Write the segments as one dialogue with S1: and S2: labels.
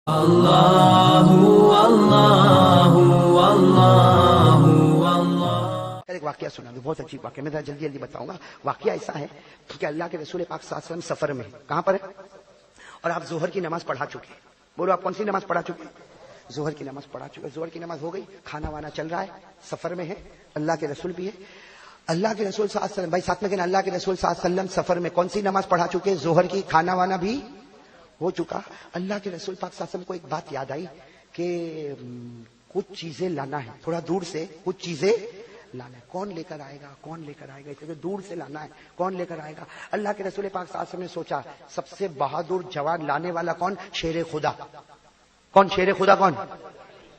S1: اللہ اللہ اللہ اللہ۔
S2: ایک واقعہ سنا دو، بہت عجیب واقعہ، میں ذرا جلدی جلدی بتاؤں گا۔ واقعہ ایسا ہے کہ اللہ کے رسول پاک صلی اللہ علیہ وسلم سفر میں کہاں پر ہے اور آپ ظہر کی نماز پڑھا چکے ہیں۔ بولو آپ کون سی نماز پڑھا چکے ہیں؟ ظہر کی نماز پڑھا چکے۔ ظہر کی نماز ہو گئی، کھانا وانا چل رہا ہے، سفر میں ہے، اللہ کے رسول بھی ہے۔ اللہ کے رسول صلی اللہ علیہ وسلم بھائی ساتھ میں کہنا، اللہ کے رسول صلی اللہ علیہ وسلم سفر میں کون سی نماز پڑھا چکے؟ ظہر کی، کھانا وانا بھی ہو چکا۔ اللہ کے رسول پاک صلی اللہ علیہ وسلم کو ایک بات یاد آئی کہ کچھ چیزیں لانا ہے، تھوڑا دور سے کچھ چیزیں لانا ہے۔ کون لے کر آئے گا؟ کون لے کر آئے گا؟ اس لیے دور سے لانا ہے، کون لے کر آئے گا؟ اللہ کے رسول پاک صلی اللہ علیہ وسلم نے سوچا سب سے بہادر جوان لانے والا کون؟ شیر خدا۔ کون شیر خدا؟ کون؟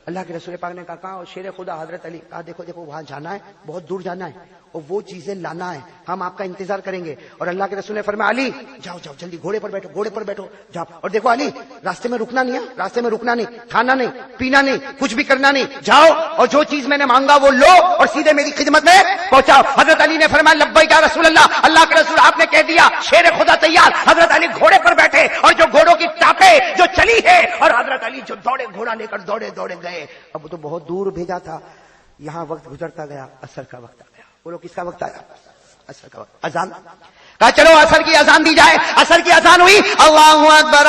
S2: اللہ کے رسول پاک نے کہا شیر خدا حضرت علی۔ کہا دیکھو دیکھو وہاں جانا ہے، بہت دور جانا ہے اور وہ چیزیں لانا ہے، ہم آپ کا انتظار کریں گے۔ اور اللہ کے رسول نے فرمایا علی جاؤ جاؤ جلدی گھوڑے پر بیٹھو، گھوڑے پر بیٹھو جاؤ۔ اور دیکھو علی راستے میں رکنا نہیں ہے، راستے میں رکنا نہیں، کھانا نہیں، پینا نہیں، کچھ بھی کرنا نہیں، جاؤ اور جو چیز میں نے مانگا وہ لو اور سیدھے میری خدمت میں پہنچاؤ۔ حضرت علی نے فرمایا لبیک یا رسول اللہ۔ اللہ کے رسول آپ نے کہہ دیا شیر خدا تیار۔ حضرت علی گھوڑے پر بیٹھے اور جو گھوڑوں کی ٹاپیں جو چلی ہے اور حضرت علی جو دوڑے گھوڑا لے کر دوڑے دوڑے گئے۔ اب وہ تو بہت دور بھیجا تھا، یہاں وقت گزرتا گیا، عصر کا وقت آ گیا۔ بولو کس کا وقت آیا؟ عصر کا وقت۔ اذان کہا چلو عصر کی اذان دی جائے۔ عصر کی اذان ہوئی، اللہ اکبر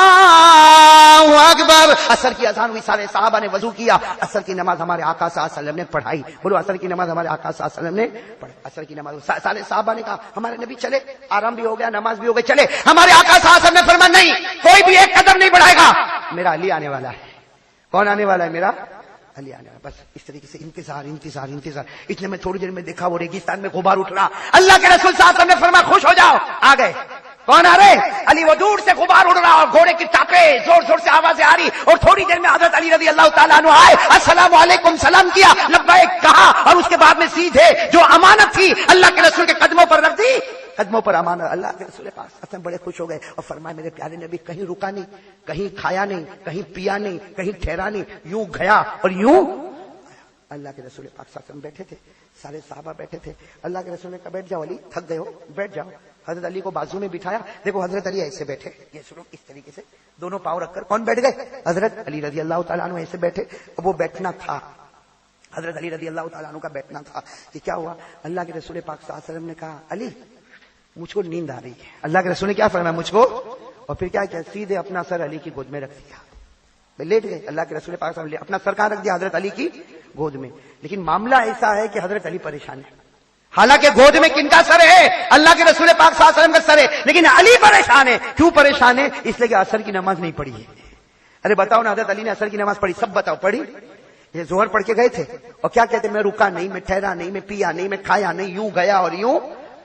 S2: اللہ اکبر۔ عصر کی اذان ہوئی، سارے صحابہ نے وضو کیا، عصر کی نماز ہمارے آقا صلی اللہ علیہ وسلم نے پڑھائی۔ بولو عصر کی نماز ہمارے آقا صلی اللہ علیہ وسلم نے پڑھائی۔ عصر کی نماز سارے صحابہ نے کہا ہمارے نبی چلے، آرام بھی ہو گیا، نماز بھی ہو گئی، چلے۔ ہمارے آقا صلی اللہ علیہ وسلم نے فرمایا نہیں، کوئی بھی ایک قدم نہیں بڑھائے گا، میرا علی آنے والا ہے۔ کون آنے والا ہے؟ میرا علی آنے والا۔ بس اس طریقے سے انتظار انتظار انتظار۔ اتنے میں تھوڑی دیر میں دیکھا وہ ریگستان میں غبار اٹھ رہا۔ اللہ کے رسول صلی اللہ علیہ وسلم نے فرمایا خوش ہو جاؤ، آ گئے۔ کون آ رہے؟ علی۔ وہ دور سے غبار اڑ رہا اور گھوڑے کی ٹاپیں زور زور سے آوازیں آ رہی اور تھوڑی دیر میں حضرت علی رضی اللہ تعالیٰ عنہ آئے، السلام علیکم، سلام کیا، لبیک کہا اور اس کے بعد میں سیدھے جو امانت تھی اللہ کے رسول کے قدموں پر رکھ دی، قدموں پر امانت۔ اللہ کے رسول پاک اصلا بڑے خوش ہو گئے اور فرمایا میرے پیارے نبی کہیں رکا نہیں، کہیں کھایا نہیں، کہیں پیا نہیں، کہیں ٹھہرا نہیں، یوں گیا اور یوں۔ اللہ کے رسول پاک صلی اللہ علیہ وسلم بیٹھے تھے، سارے صحابہ بیٹھے تھے۔ اللہ کے رسول نے کہا بیٹھ جاؤ علی، تھک گئے ہو بیٹھ جاؤ۔ حضرت علی کو بازو میں بٹھایا، دیکھو حضرت علی ایسے بیٹھے، یہ سنو اس طریقے سے دونوں پاؤں رکھ کر۔ کون بیٹھ گئے؟ حضرت علی رضی اللہ تعالیٰ عنہ ایسے بیٹھے۔ اب وہ بیٹھنا تھا، حضرت علی رضی اللہ تعالیٰ عنہ کا بیٹھنا تھا کہ کیا ہوا؟ اللہ کے رسول پاک صلی اللہ علیہ وسلم نے کہا علی مجھ کو نیند آ رہی ہے۔ اللہ کے رسول نے کیا فرمایا؟ مجھ کو، اور پھر کیا سیدھے اپنا سر علی کی گود میں رکھ دیا، لیٹ گئے۔ اللہ کے رسول پاک صلی اللہ علیہ وسلم اپنا سر کہاں رکھ دیا؟ حضرت علی کی گود میں۔ لیکن معاملہ ایسا ہے کہ حضرت علی پریشان ہے، حالانکہ گود میں کن کا سر ہے؟ اللہ کے رسول پاک صلی اللہ علیہ وسلم کا سر ہے، لیکن علی پریشان ہے۔ کیوں پریشان ہے؟ اس لیے کہ عصر کی نماز نہیں پڑھی ہے۔ ارے بتاؤ نا، حضرت علی نے عصر کی نماز پڑھی؟ سب بتاؤ، پڑھی؟ یہ ظہر پڑھ کے گئے تھے اور کیا کہتے میں رکا نہیں، میں ٹھہرا نہیں، میں پیا نہیں، میں کھایا نہیں، یوں گیا اور یوں،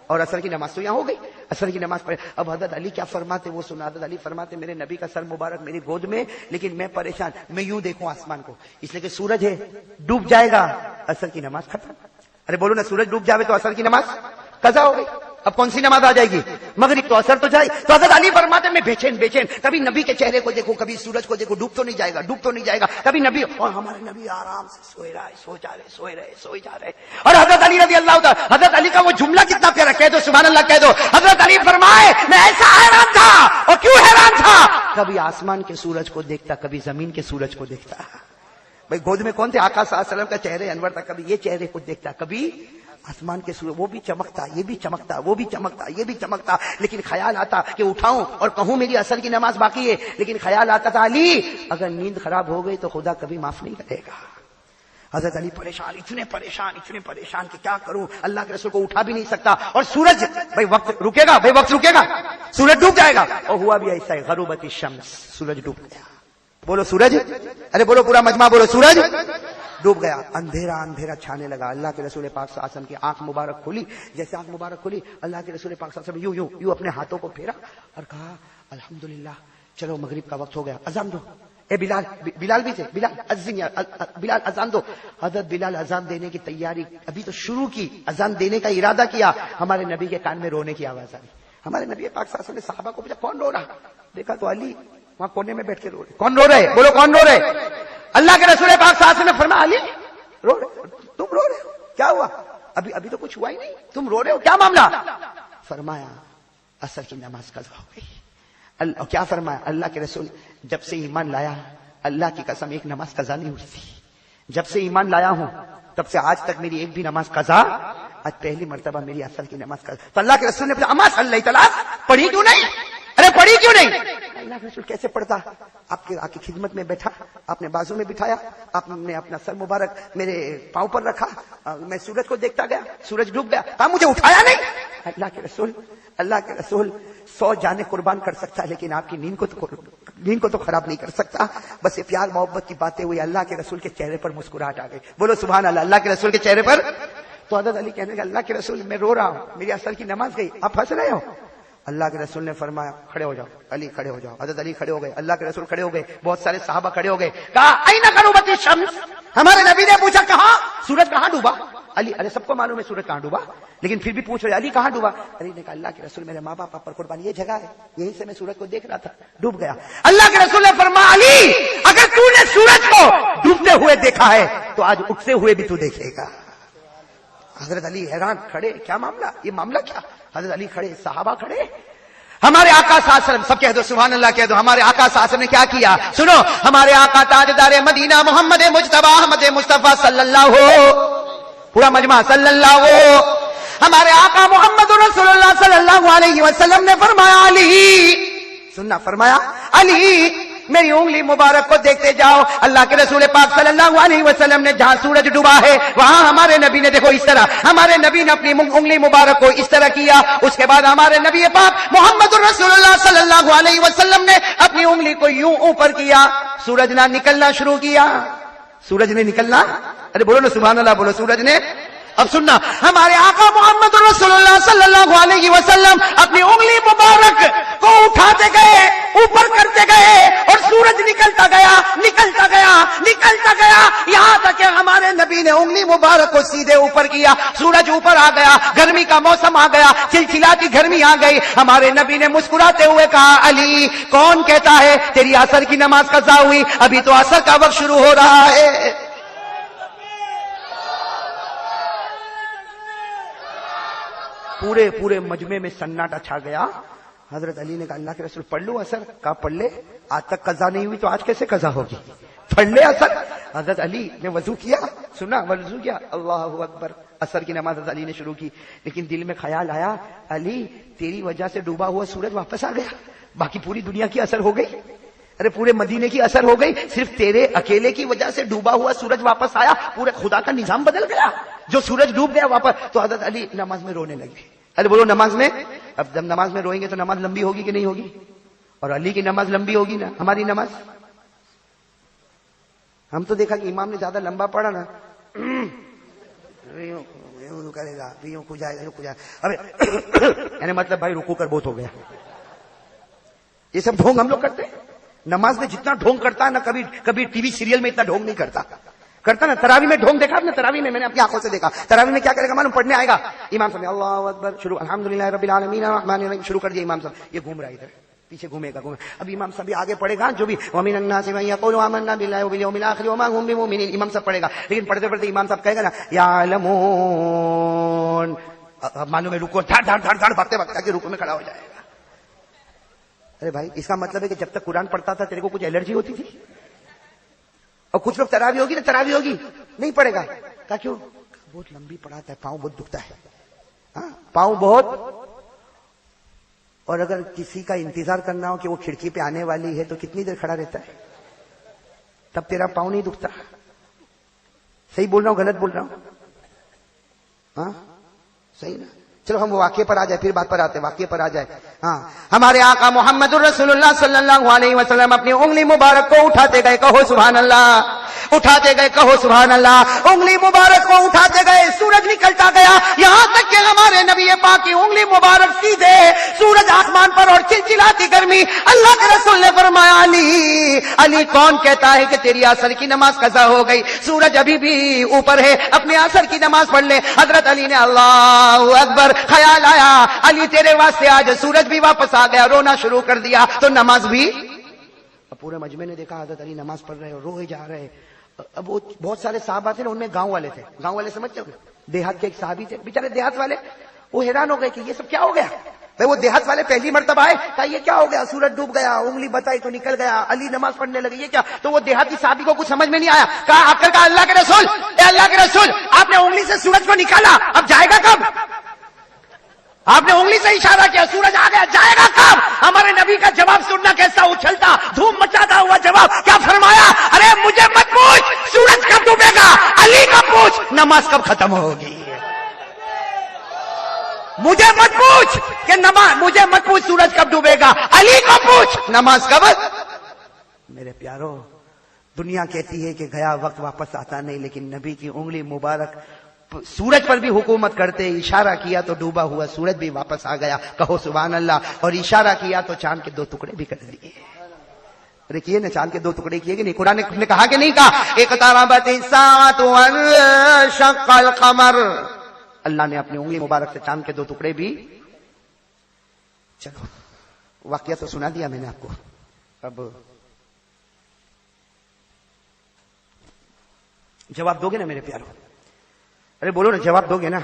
S2: اور عصر کی نماز تو یہاں ہو گئی۔ عصر کی نماز پڑھے۔ اب حضرت علی کیا فرماتے وہ سنا۔ حضرت علی فرماتے میرے نبی کا سر مبارک میری گود میں، لیکن میں پریشان، میں یوں دیکھوں آسمان کو، اس لیے کہ سورج ہے ڈوب جائے گا، عصر کی نماز ختم۔ ارے بولو نا، سورج ڈوب جاوے تو عصر کی نماز قضا ہو گئی۔ اب کون سی نماز آ جائے گی؟ مغرب، تو عصر تو جائے۔ تو حضرت علی فرماتے میں بے چین بے چین، کبھی نبی کے چہرے کو دیکھو، کبھی سورج کو دیکھو، ڈوب تو نہیں جائے گا، ڈوب تو نہیں جائے گا، کبھی نبی، اور ہمارے نبی آرام سے سوئے رہا ہے، سو جا رہے، سوئے رہے، سوئے جا رہے۔ اور حضرت علی رضی اللہ تعالیٰ، حضرت علی کا وہ جملہ کتنا پیارا، کہہ دو سبحان اللہ کہہ دو۔ حضرت علی فرمائے میں ایسا حیران تھا، اور کیوں حیران تھا؟ کبھی آسمان کے سورج کو دیکھتا، کبھی زمین کے سورج کو دیکھتا۔ بھائی گود میں کون تھے؟ آقا صلی اللہ علیہ وسلم کا چہرے انور تھا، کبھی یہ چہرے کو دیکھتا، کبھی آسمان کے سورج، وہ بھی چمکتا، یہ بھی چمکتا، وہ بھی چمکتا، یہ بھی چمکتا، لیکن خیال آتا کہ اٹھاؤں اور کہوں میری عصر کی نماز باقی ہے، لیکن خیال آتا تھا علی اگر نیند خراب ہو گئی تو خدا کبھی معاف نہیں کرے گا۔ حضرت علی پریشان، اتنے پریشان کہ کیا کروں، اللہ کے رسول کو اٹھا بھی نہیں سکتا، اور سورج بھائی وقت رکے گا، بھائی وقت رکے گا، سورج ڈوب جائے گا۔ اور ہوا بھی ایسا ہے، غروبت الشمس، سورج ڈوب گیا۔ بولو سورج، ارے بولو پورا مجمع بولو سورج ڈوب گیا۔ اندھیرا اندھیرا چھانے لگا۔ اللہ کے رسول پاک صلی اللہ علیہ وسلم کی آنکھ مبارک کھلی، جیسے آنکھ مبارک کھلی اللہ کے رسول پاک صلی اللہ علیہ وسلم یوں اپنے ہاتھوں کو پھیرا اور کہا الحمدللہ چلو مغرب کا وقت ہو گیا، اذان دو۔ اے بلال، بلال بھی تھے، بلال اذان دو۔ حضرت بلال اذان دینے کی تیاری ابھی تو شروع کی، اذان دینے کا ارادہ کیا، ہمارے نبی کے کان میں رونے کی آواز آئی۔ ہمارے نبی پاک صلی اللہ علیہ وسلم نے صحابہ کو پوچھا کون رو رہا؟ دیکھا تو علی وہاں کونے میں بیٹھ کے رو رہے۔ کون رو رہے؟ بولو کون رو رہے؟ اللہ کے رسول پاک صلی اللہ علیہ وسلم نے فرمایا علی رو رہے، تم رو رہے ہو، کیا ہوا؟ ابھی تو کچھ ہوا ہی نہیں، تم رو رہے ہو، کیا معاملہ؟ فرمایا عصر کی نماز قضا ہو گئی۔ اللہ کیا فرمایا اللہ کے رسول جب سے ایمان لایا اللہ کی قسم ایک نماز قضا نہیں اٹھتی. جب سے ایمان لایا ہوں تب سے آج تک میری ایک بھی نماز قضا. آج پہلی مرتبہ میری اصل کی نماز قضا. تو اللہ کے رسول نے اما صلی اللہ تعالی پڑھی کیوں نہیں؟ ارے پڑھی کیوں نہیں؟ اللہ کے رسول کیسے پڑھتا؟ آپ کی خدمت میں بیٹھا, آپ نے بازو میں بٹھایا, آپ نے اپنا سر مبارک میرے پاؤں پر رکھا, میں سورج کو دیکھتا گیا, سورج ڈوب گیا, کہا مجھے اٹھایا نہیں. اللہ کے رسول 100 جانیں قربان کر سکتا ہے لیکن آپ کی نیند کو تو خراب نہیں کر سکتا. بس یہ پیار محبت کی باتیں ہوئی. اللہ کے رسول کے چہرے پر مسکراہٹ آ گئی. بولو سبحان اللہ. اللہ کے رسول کے چہرے پر. تو حضرت علی کہنے لگے اللہ کے رسول میں رو رہا ہوں, میری اثر کی نماز گئی, آپ ہنس رہے ہو. اللہ کے رسول نے فرمایا کھڑے ہو جاؤ. علی کھڑے ہو جاؤ. حضرت علی کھڑے ہو گئے, اللہ کے رسول کھڑے ہو گئے, بہت سارے صحابہ کھڑے ہو گئے. کہا این غروبت الشمس, ہمارے نبی نے پوچھا کہاں سورج کہاں ڈوبا؟ علی ارے سب کو معلوم ہے سورج کہاں ڈوبا, لیکن پھر بھی پوچھ رہے علی کہاں ڈوبا؟ علی نے کہا اللہ کے رسول میرے ماں باپ پر قربان یہ جگہ ہے, یہیں سے میں سورج کو دیکھ رہا تھا, ڈوب گیا. اللہ کے رسول نے فرمایا علی اگر تو نے سورج کو ڈوبتے ہوئے دیکھا ہے تو آج اٹھتے ہوئے بھی تو دیکھے گا. حضرت علی حیران, کھڑے, کیا معاملہ, یہ معاملہ کیا؟ حضرت علی کھڑے, صحابہ کھڑے. ہمارے آقا صلی اللہ علیہ وسلم, سب کہہ دو سبحان اللہ کہہ دو, ہمارے آقا صلی اللہ علیہ وسلم نے کیا کیا سنو. ہمارے آقا تاجدار مدینہ محمد مجتبی احمد مصطفیٰ صلی اللہ, پورا مجمع صلی اللہ, ہمارے آقا محمد رسول اللہ صلی اللہ علیہ وسلم نے فرمایا علی, سننا, فرمایا علی میری انگلی مبارک کو دیکھتے جاؤ. اللہ کے رسول پاک صلی اللہ علیہ وسلم نے جہاں سورج ڈوبا ہے وہاں ہمارے نبی نے دیکھو اس طرح, ہمارے نبی نے اپنی انگلی مبارک کو اس طرح کیا. اس کے بعد ہمارے نبی پاک محمد رسول اللہ صلی اللہ علیہ وسلم نے اپنی انگلی کو یوں اوپر کیا, سورج نہ نکلنا شروع کیا. سورج نے نکلنا, ارے بولو نا سبحان اللہ, بولو سورج نے. اب سننا, ہمارے آقا محمد رسول اللہ صلی اللہ علیہ وسلم اپنی انگلی مبارک کو اٹھاتے گئے, اوپر کرتے گئے اور سورج نکلتا گیا, نکلتا گیا, نکلتا گیا, یہاں تک کہ ہمارے نبی نے انگلی مبارک کو سیدھے اوپر کیا. سورج اوپر آ گیا, گرمی کا موسم آ گیا, چلچلاتی گرمی آ گئی. ہمارے نبی نے مسکراتے ہوئے کہا علی کون کہتا ہے تیری عصر کی نماز قضا ہوئی؟ ابھی تو عصر کا وقت شروع ہو رہا ہے. پورے مجمع میں سناٹا چھا گیا. حضرت علی نے کہا اللہ کے رسول پڑھ لوں اثر؟ کہا پڑھ لے, آج تک قضا نہیں ہوئی تو آج کیسے قضا ہوگی, پڑھ لے اثر. حضرت علی نے وضو کیا, سنا, وضو کیا, اللہ اکبر, اثر کی نماز حضرت علی نے شروع کی. لیکن دل میں خیال آیا علی تیری وجہ سے ڈوبا ہوا سورج واپس آ گیا, باقی پوری دنیا کی اثر ہو گئی, ارے پورے مدینے کی اثر ہو گئی, صرف تیرے اکیلے کی وجہ سے ڈوبا ہوا سورج واپس آیا, پورے خدا کا نظام بدل گیا, جو سورج ڈوب گیا واپس. تو حضرت علی نماز میں رونے لگے. ارے بولو نماز میں, اب جب نماز میں روئیں گے تو نماز لمبی ہوگی کہ نہیں ہوگی؟ اور علی کی نماز لمبی ہوگی نا, ہماری نماز. ہم تو دیکھا کہ امام نے زیادہ لمبا پڑھا نا, کرے گا, کو جائے گا, ارے یعنی مطلب بھائی رکو کر بہت ہو گیا. یہ سب ڈھونگ ہم لوگ کرتے ہیں. نماز میں جتنا ڈھونگ کرتا ہے نا, کبھی ٹی وی سیریل میں اتنا ڈھونگ نہیں کرتا نا. تراوی میں ڈھونگ دیکھا آپ نے؟ تراوی میں نے اپنی آنکھوں سے دیکھا. تراوی میں کیا کرے گا معلوم, پڑھنے آئے گا امام صاحب اللہ اکبر شروع, الحمدللہ رب العالمین الرحمن الرحیم شروع کر دیا امام صاحب, یہ گھوم رہا ہے ادھر پیچھے گھومے گا. اب امام صاحب آگے پڑھے گا جو بھی ومن الناس من یقول آمنا باللہ وبالیوم الاخر وما هم بمؤمنین, امام صاحب پڑھے گا. لیکن پڑھتے پڑھتے امام صاحب کہے گا نا یعلمون, معلوم ہے رکوع دھڑ دھڑ دھڑ دھڑ بھاگتے بھاگتے کے رکوع میں کھڑا ہو جائے گا. ارے بھائی اس کا مطلب ہے کہ جب تک قرآن پڑھتا تھا تیرے کو کچھ الرجی ہوتی تھی؟ اور کچھ لوگ تراوی ہوگی نا, تراوی ہوگی نہیں پڑے گا. کہا کیوں؟ بہت لمبی پڑھاتا ہے, پاؤں بہت دکھتا ہے, پاؤں بہت. اور اگر کسی کا انتظار کرنا ہو کہ وہ کھڑکی پہ آنے والی ہے تو کتنی دیر کھڑا رہتا ہے, تب تیرا پاؤں نہیں دکھتا. صحیح بول رہا ہوں غلط بول رہا ہوں؟ ہاں صحیح نا. چلو ہم واقعے پر آ جائے, پھر بات پر آتے, واقعے پر آ جائے. ہاں ہمارے آقا محمد رسول اللہ صلی اللہ علیہ وسلم اپنی انگلی مبارک کو اٹھاتے گئے, کہو سبحان اللہ, اٹھاتے گئے, کہو سبحان اللہ. انگلی مبارک کو اٹھاتے گئے, سورج نکلتا گیا, یہاں تک کہ ہمارے نبی پاک کی انگلی مبارک سیدھے سورج آسمان پر اور چلچلاتی گرمی. اللہ کے رسول نے فرمایا علی کون کہتا ہے کہ تیری عصر کی نماز قضا ہو گئی؟ سورج ابھی بھی اوپر ہے, اپنے عصر کی نماز پڑھ لے. حضرت علی نے اللہ اکبر, خیال آیا علی تیرے واسطے آج سورج بھی واپس آ گیا, رونا شروع کر دیا تو نماز بھی. اب پورے مجمع نے دیکھا حضرت علی نماز پڑھ رہے, روئے جا رہے. اب بہت سارے صحابہ تھے نا, ان میں گاؤں والے تھے. گاؤں والے سمجھتے ہو, دیہات کے ایک صحابی تھے بیچارے دیہات والے, وہ حیران ہو گئے کہ یہ سب کیا ہو گیا. بھائی وہ دیہات والے پہلی مرتبہ آئے، کہا یہ کیا ہو گیا، سورج ڈوب گیا، انگلی بتائی تو نکل گیا، علی نماز پڑھنے لگے، یہ کیا؟ تو وہ دیہاتی صحابی کو کچھ سمجھ میں نہیں آیا، کہا آ کر کہا اللہ کے رسول، اے اللہ کے رسول، آپ نے انگلی سے سورج کو نکالا، اب جائے گا کب؟ آپ نے انگلی سے اشارہ کیا، سورج آ گیا، جائے گا کب؟ ہمارے نبی کا جواب سننا کیسا اچھلتا دھوم مچاتا ہوا جواب، کیا فرمایا؟ ارے مجھے مت پوچھ سورج کب ڈوبے گا، علی کا پوچھ نماز کب ختم ہوگی۔ مجھے مت پوچھ کہ مجھے مت پوچھ سورج کب ڈوبے گا، علی کو پوچھ نماز کب۔ میرے پیارو، دنیا کہتی ہے کہ گیا وقت واپس آتا نہیں، لیکن نبی کی انگلی مبارک سورج پر بھی حکومت کرتے، اشارہ کیا تو ڈوبا ہوا سورج بھی واپس آ گیا، کہو سبحان اللہ، اور اشارہ کیا تو چاند کے 2 ٹکڑے بھی کر دیے۔ ارے کیے نا، چاند کے 2 ٹکڑے کیے کہ نہیں؟ قرآن نے کہا کہ نہیں کہا؟ اقتربت الساعة وانشق القمر، اللہ نے اپنی انگلی مبارک سے چاند کے 2 ٹکڑے بھی۔ چلو واقعہ تو سنا دیا میں نے آپ کو، اب جواب دو گے نا میرے پیارو؟ ارے بولو نا، جواب دو گے نا؟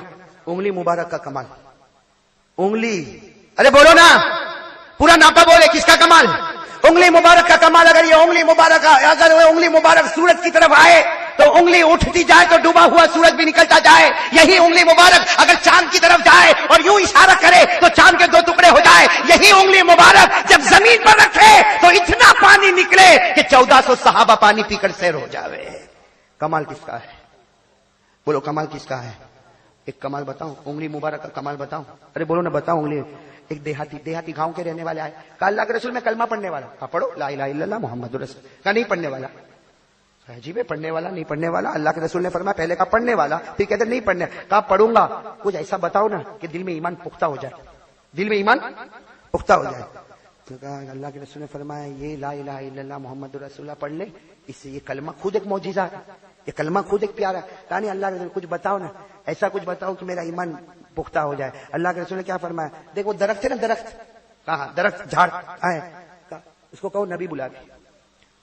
S2: انگلی مبارک کا کمال، انگلی، ارے بولو نا، پورا ناپا بولے، کس کا کمال؟ انگلی مبارک کا کمال۔ اگر یہ انگلی مبارک، اگر وہ انگلی مبارک سورج کی طرف آئے تو انگلی اٹھتی جائے تو ڈوبا ہوا سورج بھی نکلتا جائے، یہی انگلی مبارک اگر چاند کی طرف جائے اور یوں اشارہ کرے تو چاند کے 2 ٹکڑے ہو جائے، یہی انگلی مبارک جب زمین پر رکھے تو اتنا پانی نکلے کہ 1400 صحابہ پانی پی کر سیر ہو جاوے۔ کمال کس کا ہے؟ بولو کمال کس کا ہے؟ ایک کمال بتاؤں، انگلی مبارک کا کمال بتاؤں؟ ارے بولو نا، بتاؤ انگلی۔ ایک دیہاتی گاؤں کے رہنے والے آئے، کہا اللہ کے رسول میں کلمہ پڑھنے والا، کہا پڑھو لا الہ الا اللہ محمد رسول، کہا نہیں پڑھنے والا، عجیب ہے، پڑھنے والا نہیں پڑھنے والا۔ اللہ کے رسول نے فرمایا، پہلے کہا پڑھنے والا، پھر کہتے نہیں پڑھنے، کہا پڑھوں گا، کچھ ایسا بتاؤ نا کہ دل میں ایمان پختہ ہو جائے، دل میں ایمان پختہ ہو جائے۔ تو کہا اللہ کے رسول نے فرمایا یہ لا الہ الا اللہ محمد رسول اللہ پڑھ لے، اس سے یہ کلمہ خود ایک معجزہ ہے، یہ کلمہ خود ایک پیارا ہے۔ کہا نہیں اللہ کے رسول کچھ بتاؤ نا، ایسا کچھ بتاؤ کہ میرا ایمان پختہ ہو جائے۔ اللہ کے رسول نے کیا فرمایا؟ دیکھو درخت ہے نا، درخت، کہا درخت جھاڑ آئے، اس کو کہو نبی بلا کے،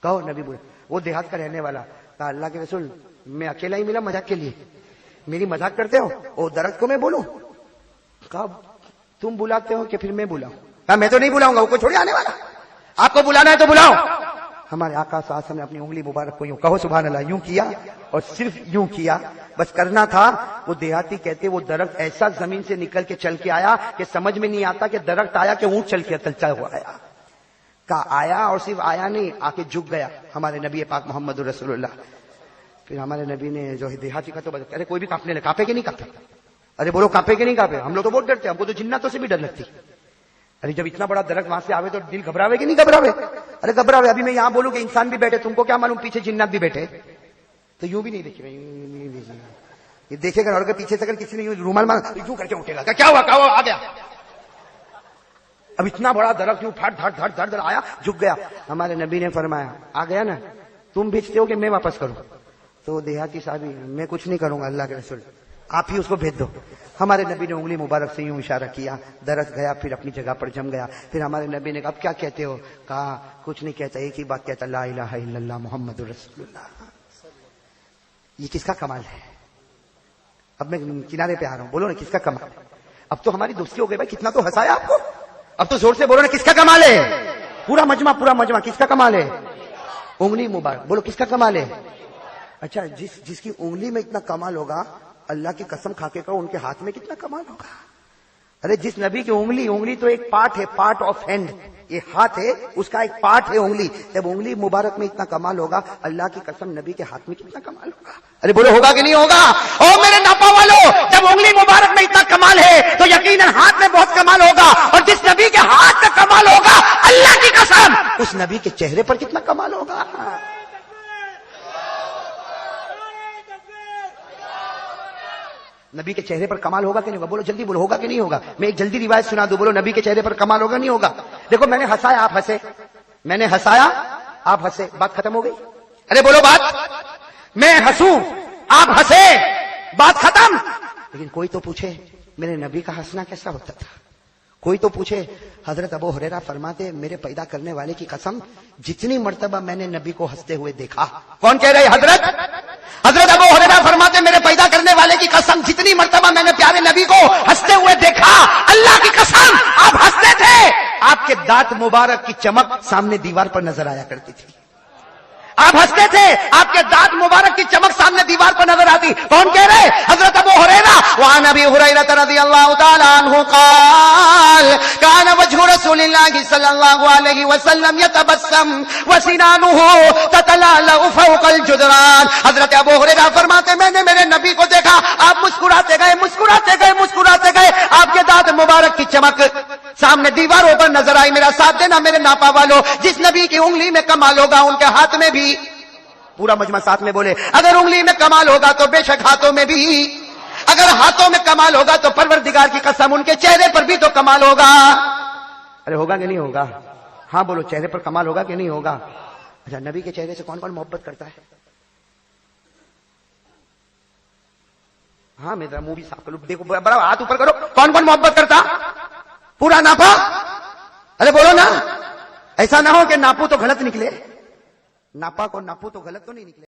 S2: کہو نبی بلا۔ وہ دیہات کا رہنے والا، کہا اللہ کے رسول میں اکیلا ہی ملا مذاق کے لیے، میری مذاق کرتے ہو، وہ درخت کو میں بولوں؟ کہا تم بلاتے ہو کہ پھر میں بلاؤں؟ کہا میں تو نہیں بلاؤں گا، وہ کوئی چھوڑی آنے والا، آپ کو بلانا ہے تو بلاؤ۔ ہمارے آقا صلی اللہ علیہ وسلم نے اپنی انگلی مبارک کو یوں، کہو سبحان اللہ، یوں کیا اور صرف یوں کیا، بس کرنا تھا۔ وہ دیہاتی کہتے وہ درخت ایسا زمین سے نکل کے چل کے آیا کہ سمجھ میں نہیں آتا کہ درخت آیا کہ اونٹ چل کے چلتا ہوا آیا۔ کہا آیا اور صرف آیا نہیں، آ کے جھک گیا ہمارے نبی پاک محمد رسول اللہ۔ پھر ہمارے نبی نے جو ہے دیہاتی کا تو بتا، ارے کوئی بھی کانپنے لگا، کانپے کہ نہیں کانپے؟ ارے بولو کانپے کہ نہیں کانپے؟ ہم لوگ تو بہت ڈرتے ہیں، ہم کو تو جناتوں سے بھی ڈر لگتی۔ ارے جب اتنا بڑا درخت وہاں سے آوے تو دل گھبراوے کہ نہیں گھبراوے؟ ارے گھبراوے۔ ابھی میں یہاں بولوں کہ انسان بھی بیٹھے، تم کو کیا معلوم پیچھے جنات بھی بیٹھے، تو یوں بھی نہیں دیکھے، یہ دیکھے گا، اور اگر پیچھے سے اگر کسی نے یوں رومال مارا یوں کر کے اٹھے گا، کیا ہوا کیا ہوا، آ گیا۔ اب اتنا بڑا درخت یوں پھٹ دھڑ دھڑ دھڑ دھڑ آیا، جھک گیا۔ ہمارے نبی نے فرمایا آ گیا نا، تم بھیجتے ہو کہ میں واپس کروں؟ تو دیہاتی صاحب میں کچھ نہیں کروں گا اللہ کے رسول، آپ ہی اس کو بھیج دو۔ ہمارے نبی نے انگلی مبارک سے یوں اشارہ کیا، درخت گیا، پھر اپنی جگہ پر جم گیا۔ پھر ہمارے نبی نے کہا اب کیا کہتے ہو؟ کہا کچھ نہیں کہتا، ایک ہی بات کہتا، لا الہ الا اللہ محمد رسول اللہ۔ یہ کس کا کمال ہے؟ اب میں کنارے پہ آ رہا ہوں، بولو نا کس کا کمال ہے؟ اب تو ہماری دوستی ہو گئی بھائی، کتنا تو ہنسایا آپ کو، اب تو زور سے بولو نا کس کا کمال ہے؟ پورا مجمع کس کا کمال ہے؟ انگلی مبارک، بولو کس کا کمال ہے؟ اچھا جس کی انگلی میں اتنا کمال ہوگا، اللہ کی قسم کھا کے کہو ان کے ہاتھ میں کتنا کمال ہوگا۔ ارے جس نبی کی انگلی تو ایک پارٹ ہے، پارٹ آف ہینڈ، یہ ہاتھ ہے اس کا ایک پارٹ ہے انگلی، جب انگلی مبارک میں اتنا کمال ہوگا، اللہ کی قسم نبی کے ہاتھ میں کتنا کمال ہوگا۔ ارے بولو ہوگا کہ نہیں ہوگا؟ او میرے ناپا والو، جب انگلی مبارک میں اتنا کمال ہے تو یقیناً ہاتھ میں بہت کمال ہوگا، اور جس نبی کے ہاتھ میں کمال ہوگا اللہ کی قسم اس نبی کے چہرے پر کتنا کمال ہوگا۔ نبی کے چہرے پر کمال ہوگا کہ نہیں ہوگا؟ بولو جلدی بولو، ہوگا کہ نہیں ہوگا؟ میں ایک جلدی روایت سنا دوں، بولو نبی کے چہرے پر کمال ہوگا نہیں ہوگا؟ دیکھو میں نے ہنسایا آپ ہنسے، میں نے ہنسایا آپ ہنسے، بات ختم ہو گئی؟ ارے بولو بات، میں ہنسوں آپ ہنسے، بات ختم۔ لیکن کوئی تو پوچھے میرے نبی کا ہنسنا کیسا ہوتا تھا؟ کوئی تو پوچھے۔ حضرت ابو ہریرہ فرماتے میرے پیدا کرنے والے کی قسم جتنی مرتبہ میں نے نبی کو ہنستے ہوئے دیکھا، کون کہہ رہے؟ حضرت ابو ہریرہ فرماتے میرے پیدا کرنے والے کی قسم جتنی مرتبہ میں نے پیارے نبی کو ہنستے ہوئے دیکھا، اللہ کی قسم آپ ہنستے تھے، آپ کے دانت مبارک کی چمک سامنے دیوار پر نظر آیا کرتی تھی. آپ ہنستے تھے، آپ کے دانت مبارک کی چمک سامنے دیوار پر نظر آتی. کون کہہ رہے؟ حضرت ابو ہریرہ. وعن ابی ہریرہ رضی اللہ تعالی عنہ قال كان وجه رسول الله صلی اللہ علیہ وسلم يتبسم وسنانه تتلالأ فوق الجدران. حضرت ابو ہریرہ فرماتے میں نے میرے نبی کو دیکھا، آپ مسکراتے گئے مسکراتے گئے مسکراتے گئے، آپ کے دانت مبارک کی چمک سامنے دیواروں پر نظر آئی. میرا ساتھ دینا میرے ناپا والو، جس نبی کی انگلی میں کمال ہوگا ان کے ہاتھ میں بھی. پورا مجمع ساتھ میں بولے، اگر انگلی میں کمال ہوگا تو بے شک ہاتھوں میں بھی، اگر ہاتھوں میں کمال ہوگا تو پروردگار کی قسم ان کے چہرے پر بھی تو کمال ہوگا. ارے ہوگا کہ نہیں ہوگا؟ ہاں بولو، چہرے پر کمال ہوگا کہ نہیں ہوگا؟ اچھا، نبی کے چہرے سے کون کون محبت کرتا ہے؟ ہاں میرا منہ بھی صاف کرو، دیکھو بڑا ہاتھ اوپر کرو، کون کون محبت کرتا؟ پورا ناپا؟ ارے بولو نا، ایسا نہ ہو کہ ناپو تو غلط نکلے. ناپا کو ناپو تو غلط تو نہیں نکلے.